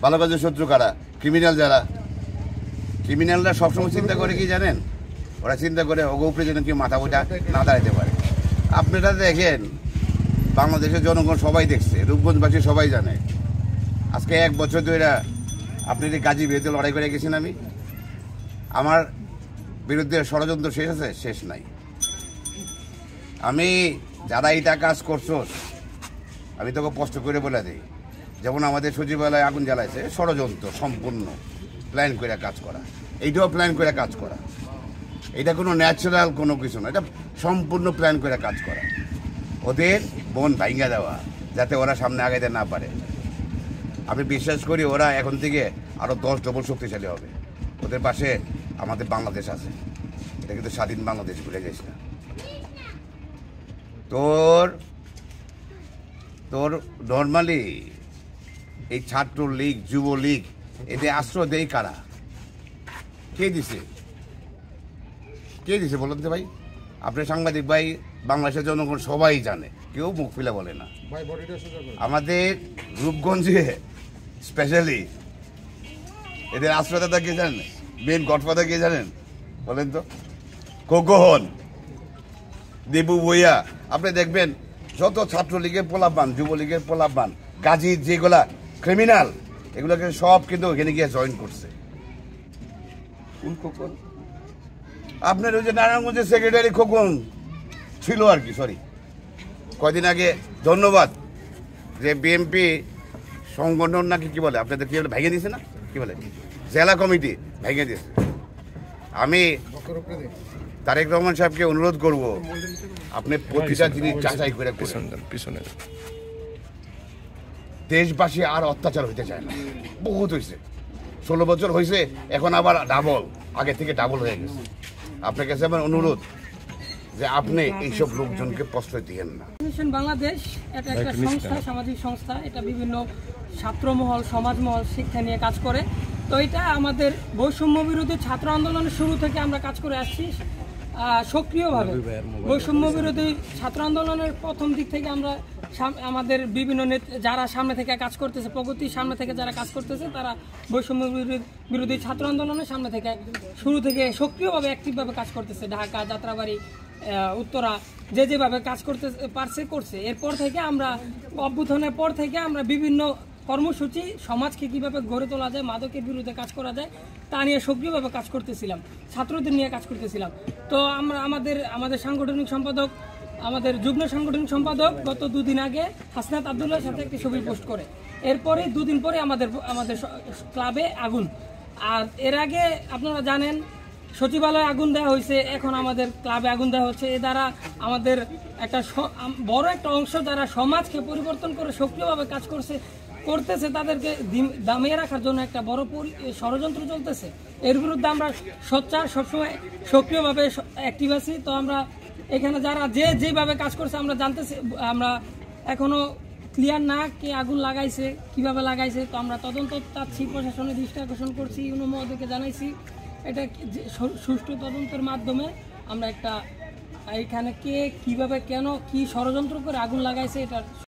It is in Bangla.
ভালো কাজের শত্রু কারা? ক্রিমিনাল যারা। ক্রিমিনালরা সবসময় চিন্তা করে কি জানেন? ওরা চিন্তা করে ওগো উপরে যেন কেউ মাথা ওটা না দাঁড়াতে পারে। আপনারা দেখেন বাংলাদেশের জনগণ সবাই দেখছে, রূপগঞ্জবাসী সবাই জানে। আজকে 1 বছর ধরে আপনি যে গাজী বিরুদ্ধে লড়াই করে গেছেন, আমার বিরুদ্ধে ষড়যন্ত্র শেষ আছে? শেষ নাই। আমি যারা এইটা কাজ করছো আমি তোকে স্পষ্ট করে বলে দিই, যেমন আমাদের সচিবালয়ে আগুন জ্বালাইছে, ষড়যন্ত্র সম্পূর্ণ প্ল্যান করে কাজ করা। এইটাও প্ল্যান করে কাজ করা। এটা কোনো ন্যাচারাল কোনো কিছু না, এটা সম্পূর্ণ প্ল্যান করে কাজ করা। ওদের বন ভাঙ্গা দেওয়া যাতে ওরা সামনে আগাইতে না পারে। আমি বিশ্বাস করি ওরা এখন থেকে আরও 10 ডবল শক্তিশালী হবে। ওদের পাশে আমাদের বাংলাদেশ আছে, এটা কিন্তু স্বাধীন বাংলাদেশ, ভুলে যাইস না। তোর নর্মালি এই ছাত্রলীগ, যুবলীগ, এদের আশ্রয় দেয় কারা? কে দিছে? কে দিছে বলুন তো ভাই? আপনি সাংবাদিক ভাই, বাংলাদেশের জনগণ সবাই জানে, কেউ মুখ ফেলে বলে না। আমাদের রূপগঞ্জে স্পেশালি এদের আশ্রয়দাতা কে জানেন? মেন গডফাদার কে জানেন বলেন তো? খোকন, দেবু বইয়া। আপনি দেখবেন যত ছাত্রলীগের পোলাপান, যুবলীগের পোলাপান, গাজীর যেগুলা ক্রিমিনাল, এগুলোকে সব কিন্তু ওখানে গিয়ে জয়েন করছে। কোন খোকন? আপনার ওই যে নারায়ণগঞ্জের সেক্রেটারি খোকন ছিল আর কি, সরি, কয়দিন আগে। ধন্যবাদ যে বিএমপি সংগঠন নাকি কি বলে আপনাদের, কি বলে, ভেঙে দিয়েছে না, কি বলে, জেলা কমিটি ভেঙে দিয়েছে। আমি তারেক রহমান সাহেবকে অনুরোধ করব, আপনি প্রতিটা জিনিস যাচাই করে পিছনে। দেশবাসী আর অত্যাচার হইতে চায় না, বহুত হয়েছে। 16 বছর হয়েছে, এখন আবার ডাবল, আগে থেকে ডাবল হয়ে গেছে। আপনার কাছে আমার অনুরোধ যে আপনি এইসব লোকজনকে প্রশ্রয় দিয়েন না। মিশন বাংলাদেশ এটা একটা সংস্থা, সামাজিক সংস্থা। এটা বিভিন্ন ছাত্রমহল, সমাজমহল, শিক্ষা নিয়ে কাজ করে। তো এটা আমাদের বৈষম্য বিরোধী ছাত্র আন্দোলনের শুরু থেকে আমরা কাজ করে আসছি সক্রিয়ভাবে। বৈষম্য বিরোধী ছাত্র আন্দোলনের প্রথম দিক থেকে আমরা আমাদের বিভিন্ন যারা সামনে থেকে কাজ করতেছে, প্রগতির সামনে থেকে যারা কাজ করতেছে, তারা বৈষম্য বিরোধী ছাত্র আন্দোলনের সামনে থেকে শুরু থেকে সক্রিয়ভাবে অ্যাক্টিভভাবে কাজ করতেছে। ঢাকা, যাত্রাবাড়ি, উত্তরা, যেভাবে কাজ করতে পারছে করছে। এরপর থেকে আমরা অভ্যুত্থানের পর থেকে আমরা বিভিন্ন কর্মসূচি, সমাজকে কীভাবে গড়ে তোলা যায়, মাদকের বিরুদ্ধে কাজ করা যায়, তা নিয়ে সক্রিয়ভাবে কাজ করতেছিলাম, ছাত্রদের নিয়ে কাজ করতেছিলাম। তো আমরা আমাদের সাংগঠনিক সম্পাদক, আমাদের যুগ্ম সাংগঠনিক সম্পাদক গত 2 দিন আগে হাসনাত আবদুল্লাহর সাথে একটি ছবি পোস্ট করে। এরপরে 2 দিন পরে আমাদের ক্লাবে আগুন। আর এর আগে আপনারা জানেন সচিবালয়ে আগুন দেওয়া হয়েছে, এখন আমাদের ক্লাবে আগুন দেওয়া হচ্ছে। এ দ্বারা আমাদের একটা বড় একটা অংশ যারা সমাজকে পরিবর্তন করে সক্রিয়ভাবে কাজ করতেছে, তাদেরকে দামিয়ে রাখার জন্য একটা বড় ষড়যন্ত্র চলতেছে। এর বিরুদ্ধে আমরা সোচ্চার, সবসময় সক্রিয়ভাবে অ্যাক্টিভ আছি। তো আমরা এখানে যারা যেভাবে কাজ করছে আমরা এখনো ক্লিয়ার না কে আগুন লাগাইছে, কিভাবে লাগাইছে। তো আমরা তদন্ত চাচ্ছি, প্রশাসনের দৃষ্টি আকর্ষণ করছি, ইউনো মহোদয়কে জানাইছি। এটা সুষ্ঠু তদন্তের মাধ্যমে আমরা একটা এখানে কে, কিভাবে, কেন, কি ষড়যন্ত্র করে আগুন লাগাইছে, এটা